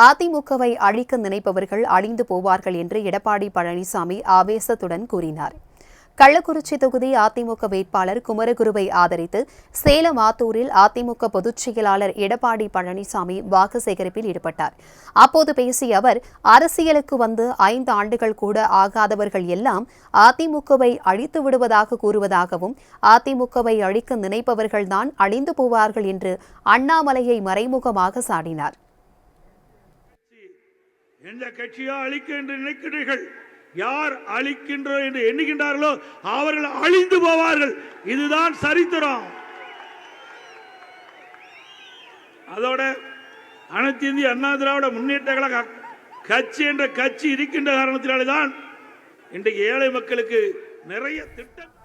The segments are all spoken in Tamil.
அதிமுகவை அழிக்க நினைப்பவர்கள் அழிந்து போவார்கள் என்று எடப்பாடி பழனிசாமி ஆவேசத்துடன் கூறினார். கள்ளக்குறிச்சி தொகுதி அதிமுக வேட்பாளர் குமரகுருவை ஆதரித்து சேலம் ஆத்தூரில் அதிமுக பொதுச் செயலாளர் எடப்பாடி பழனிசாமி வாக்கு சேகரிப்பில் ஈடுபட்டார். அப்போது பேசிய அவர், அரசியலுக்கு வந்து 5 ஆண்டுகள் கூட ஆகாதவர்கள் எல்லாம் அதிமுகவை அழித்து விடுவதாக கூறுவதாகவும், அதிமுகவை அழிக்க நினைப்பவர்கள்தான் அழிந்து போவார்கள் என்று அண்ணாமலையை மறைமுகமாக சாடினார். எந்த கட்சியா அழிக்க என்று நினைக்கிறீர்கள்? யார் அழிக்கின்றோம் என்று எண்ணுகின்றார்களோ அவர்கள் அழிந்து போவார்கள். இதுதான் சரித்திரம். அதோட அனைத்து இந்திய அண்ணா திராவிட முன்னேற்ற கழக கட்சி என்ற கட்சி இருக்கின்ற காரணத்தினால்தான் இன்றைக்கு ஏழை மக்களுக்கு நிறைய திட்டம்.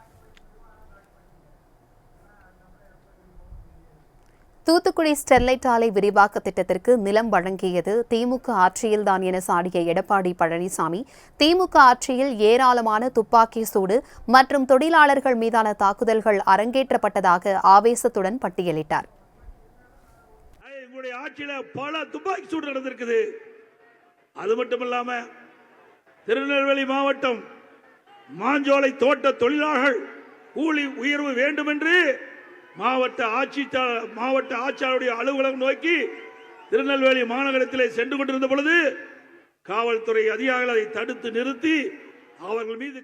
தூத்துக்குடி ஸ்டெர்லைட் ஆலை விரிவாக்க திட்டத்திற்கு நிலம் வழங்கியது திமுக ஆட்சியில்தான் என சாடிய எடப்பாடி பழனிசாமி, திமுக ஆட்சியில் ஏராளமான துப்பாக்கி சூடு மற்றும் தொழிலாளர்கள் மீதான தாக்குதல்கள் அரங்கேற்றப்பட்டதாக ஆவேசத்துடன் பட்டியலிட்டார். எங்களுடைய ஆட்சியில பல துப்பாக்கி சூடு நடந்திருக்குது. அது மட்டுமில்லாம திருநெல்வேலி மாவட்டம் மாஞ்சோலை தோட்ட தொழிலாளர்கள் கூலி உயர்வு வேண்டும் என்று மாவட்ட ஆட்சியாளருடைய அலுவலகம் நோக்கி திருநெல்வேலி மாநகரத்திலே சென்று கொண்டிருந்த பொழுது காவல்துறை அதிகாரிகள் அதை தடுத்து நிறுத்தி அவர்கள் மீது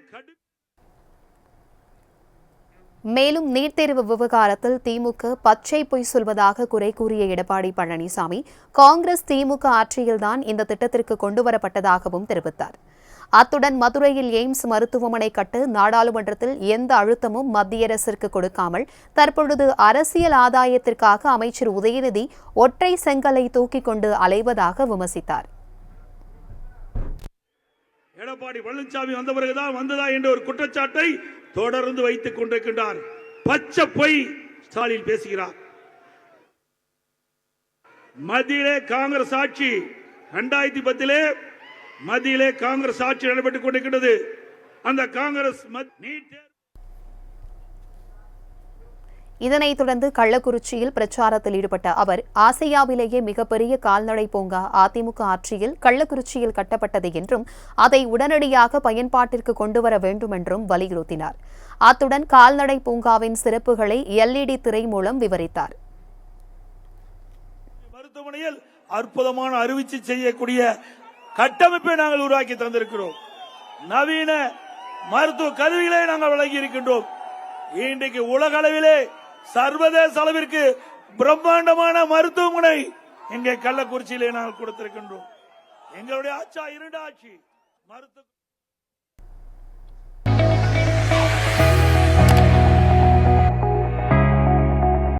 மேலும் நீட் தேர்வு விவகாரத்தில் திமுக பச்சை பொய் சொல்வதாக குறை கூறிய எடப்பாடி பழனிசாமி, காங்கிரஸ் திமுக ஆட்சியில்தான் இந்த திட்டத்திற்கு கொண்டுவரப்பட்டதாகவும் தெரிவித்தார். அத்துடன் மதுரையில் எய்ம்ஸ் மருத்துவமனை கட்ட நாடாளுமன்றத்தில் எந்த அழுத்தமும் மத்திய அரசிற்கு கொடுக்காமல் தற்பொழுது அரசியல் ஆதாயத்திற்காக அமைச்சர் உதயநிதி ஒற்றை செங்கலை தூக்கிக் கொண்டு அலைவதாக விமர்சித்தார். எடப்பாடி பழனிசாமி வந்த பிறகுதான் வந்ததா என்ற ஒரு குற்றச்சாட்டை தொடர்ந்து வைத்துக் கொண்டிருக்கின்றார். பச்சை பொய் ஸ்டாலின் பேசுகிறார். மத்தியிலே காங்கிரஸ் ஆட்சி 2010 மத்தியிலே காங்கிரஸ் ஆட்சி நடைபெற்றுக் கொண்டிருக்கிறது. அந்த காங்கிரஸ் இதனைத் தொடர்ந்து கள்ளக்குறிச்சியில் பிரச்சாரத்தில் ஈடுபட்ட அவர், ஆசியாவிலேயே மிகப்பெரிய கால்நடை பூங்கா அதிமுக ஆட்சியில் கள்ளக்குறிச்சியில் கட்டப்பட்டது என்றும் அதை உடனடியாக பயன்பாட்டிற்கு கொண்டுவர வேண்டும் என்றும் வலியுறுத்தினார். அத்துடன் கால்நடை பூங்காவின் சிறப்புகளை LED திரை மூலம் விவரித்தார். மருத்துவமனையில் அற்புதமான அறுவை செய்யக்கூடிய கட்டமைப்பை நாங்கள் உருவாக்கி தந்திருக்கிறோம். நவீன மருத்துவ கருவிகளை நாங்கள் வழங்கி இருக்கின்றோம். இன்றைக்கு உலக அளவிலே சர்வதேச அளவிற்கு பிரம்மாண்டமான மருத்துவமனை இங்கே கள்ளக்குறிச்சியிலே நாங்கள் கொடுத்திருக்கின்றோம். எங்களுடைய ஆட்சி 2 ஆட்சி மருத்துவ